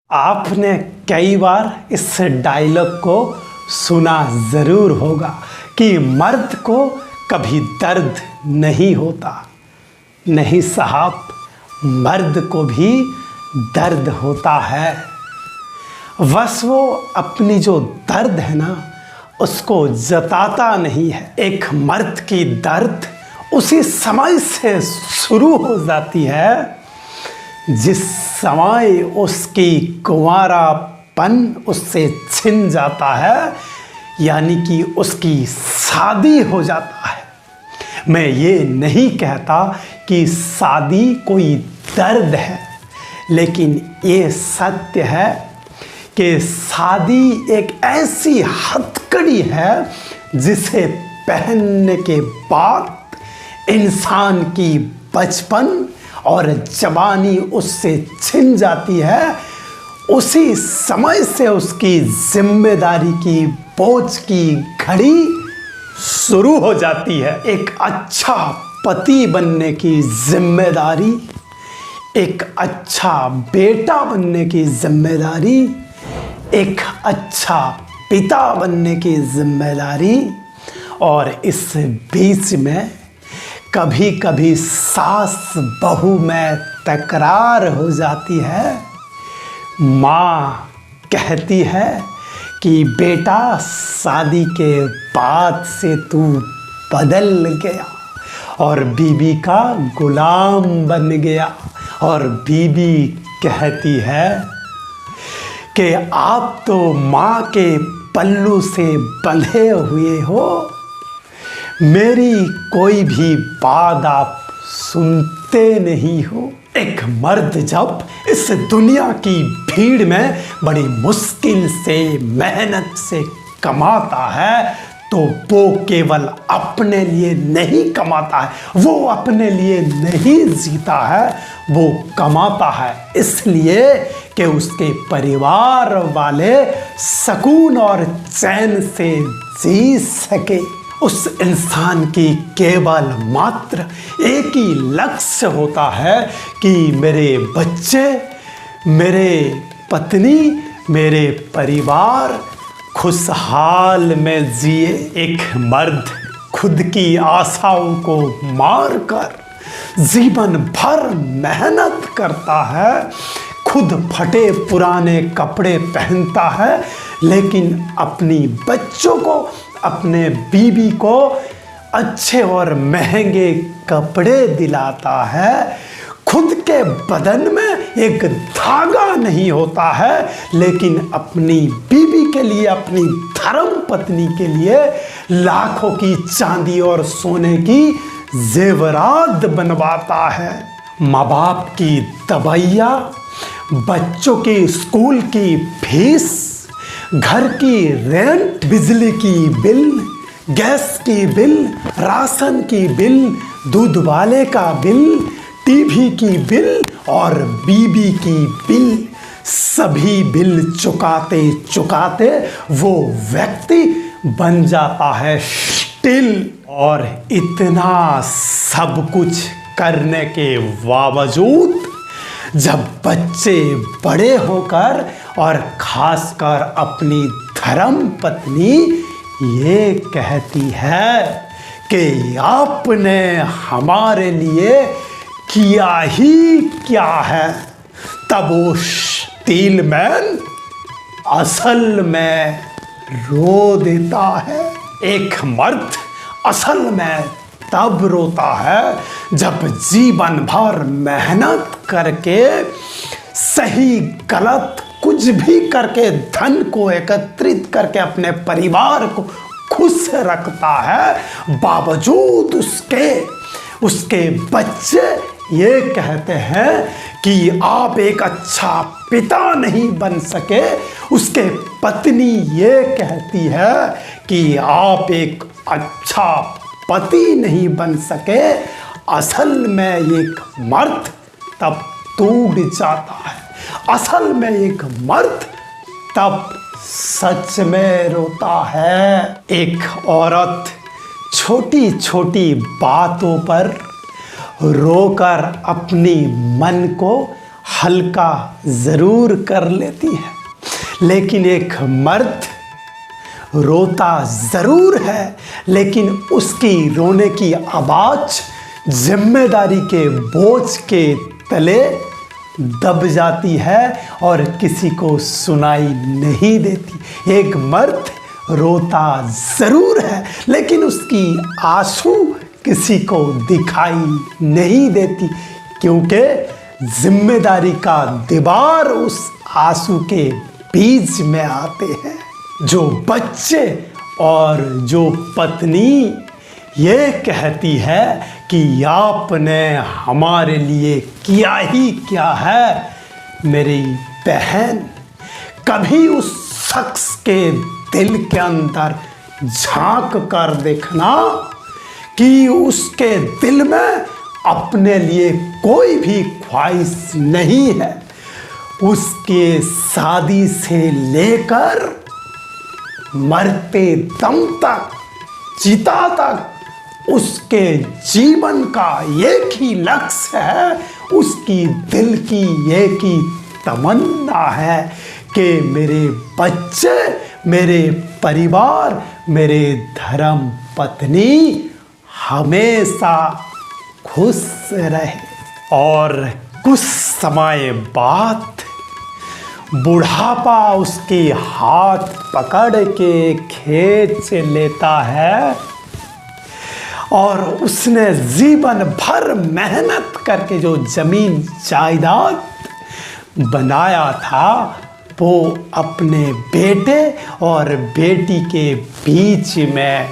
आपने कई बार इस डायलॉग को सुना ज़रूर होगा कि मर्द को कभी दर्द नहीं होता। नहीं साहब, मर्द को भी दर्द होता है। बस वो अपनी जो दर्द है ना, उसको जताता नहीं है। एक मर्द की दर्द उसी समय से शुरू हो जाती है जिस समय उसकी कुंवारापन उससे छिन जाता है, यानी कि उसकी शादी हो जाता है। मैं ये नहीं कहता कि शादी कोई दर्द है, लेकिन ये सत्य है कि शादी एक ऐसी हथकड़ी है जिसे पहनने के बाद इंसान की बचपन और जवानी उससे छिन जाती है। उसी समय से उसकी जिम्मेदारी की बोझ की घड़ी शुरू हो जाती है। एक अच्छा पति बनने की जिम्मेदारी, एक अच्छा बेटा बनने की जिम्मेदारी, एक अच्छा पिता बनने की जिम्मेदारी, और इस बीच में कभी कभी सास बहू में तकरार हो जाती है। माँ कहती है कि बेटा, शादी के बाद से तू बदल गया और बीबी का गुलाम बन गया, और बीबी कहती है कि आप तो माँ के पल्लू से बंधे हुए हो, मेरी कोई भी बात आप सुनते नहीं हो। एक मर्द जब इस दुनिया की भीड़ में बड़ी मुश्किल से मेहनत से कमाता है तो वो केवल अपने लिए नहीं कमाता है, वो अपने लिए नहीं जीता है, वो कमाता है इसलिए कि उसके परिवार वाले सुकून और चैन से जी सके। उस इंसान की केवल मात्र एक ही लक्ष्य होता है कि मेरे बच्चे, मेरे पत्नी, मेरे परिवार खुशहाल में जिए। एक मर्द खुद की आशाओं को मारकर जीवन भर मेहनत करता है, खुद फटे पुराने कपड़े पहनता है, लेकिन अपनी बच्चों को, अपने बीबी को अच्छे और महंगे कपड़े दिलाता है। खुद के बदन में एक धागा नहीं होता है, लेकिन अपनी बीबी के लिए, अपनी धर्म पत्नी के लिए लाखों की चांदी और सोने की जेवरात बनवाता है। माँ बाप की दवाइयाँ, बच्चों की स्कूल की फीस, घर की रेंट, बिजली की बिल, गैस की बिल, राशन की बिल, दूध वाले का बिल, टीवी की बिल और बीबी की बिल, सभी बिल चुकाते चुकाते वो व्यक्ति बन जाता है स्टिल। और इतना सब कुछ करने के बावजूद जब बच्चे बड़े होकर और खासकर अपनी धर्म पत्नी ये कहती है कि आपने हमारे लिए किया ही क्या है, तब वो स्टील मैन असल में रो देता है। एक मर्द असल में तब रोता है जब जीवन भर मेहनत करके, सही गलत कुछ भी करके, धन को एकत्रित करके अपने परिवार को खुश रखता है, बावजूद उसके बच्चे ये कहते हैं कि आप एक अच्छा पिता नहीं बन सके। उसके पत्नी ये कहती है कि आप एक अच्छा पति नहीं बन सके। असल में एक मर्द तब टूट जाता है, असल में एक मर्द तब सच में रोता है। एक औरत छोटी छोटी बातों पर रोकर अपनी मन को हल्का ज़रूर कर लेती है, लेकिन एक मर्द रोता ज़रूर है, लेकिन उसकी रोने की आवाज़ जिम्मेदारी के बोझ के तले दब जाती है और किसी को सुनाई नहीं देती। एक मर्द रोता ज़रूर है, लेकिन उसकी आंसू किसी को दिखाई नहीं देती, क्योंकि जिम्मेदारी का दीवार उस आंसू के बीच में आते हैं। जो बच्चे और जो पत्नी ये कहती है कि आपने हमारे लिए किया ही क्या है, मेरी बहन कभी उस शख्स के दिल के अंदर झांक कर देखना कि उसके दिल में अपने लिए कोई भी ख्वाहिश नहीं है। उसके शादी से लेकर मरते दम तक, चिता तक उसके जीवन का एक ही लक्ष्य है, उसकी दिल की एक ही तमन्ना है कि मेरे बच्चे, मेरे परिवार, मेरे धर्म पत्नी हमेशा खुश रहे। और कुछ समय बाद बुढ़ापा उसके हाथ पकड़ के खींच लेता है और उसने जीवन भर मेहनत करके जो जमीन जायदाद बनाया था, वो अपने बेटे और बेटी के बीच में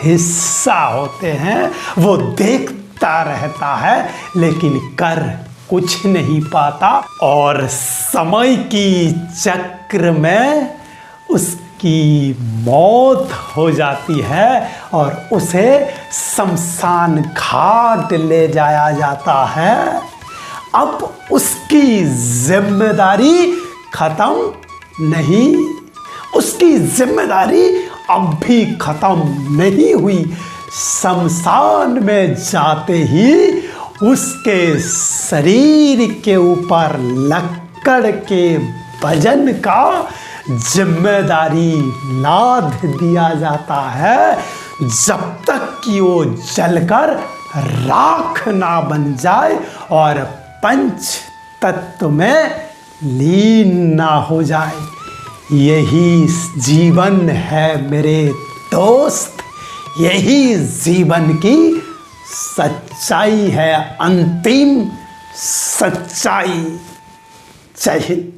हिस्सा होते हैं। वो देखता रहता है, लेकिन कर कुछ नहीं पाता और समय की चक्र में उसकी मौत हो जाती है और उसे शमशान घाट ले जाया जाता है। अब उसकी जिम्मेदारी खत्म नहीं, उसकी जिम्मेदारी अब भी खत्म नहीं हुई। शमशान में जाते ही उसके शरीर के ऊपर लक्कड़ के वजन का जिम्मेदारी लाद दिया जाता है, जब तक कि वो जलकर राख ना बन जाए और पंच तत्व में लीन ना हो जाए। यही जीवन है मेरे दोस्त, यही जीवन की सच्चाई है, अंतिम सच्चाई। जय हिंद।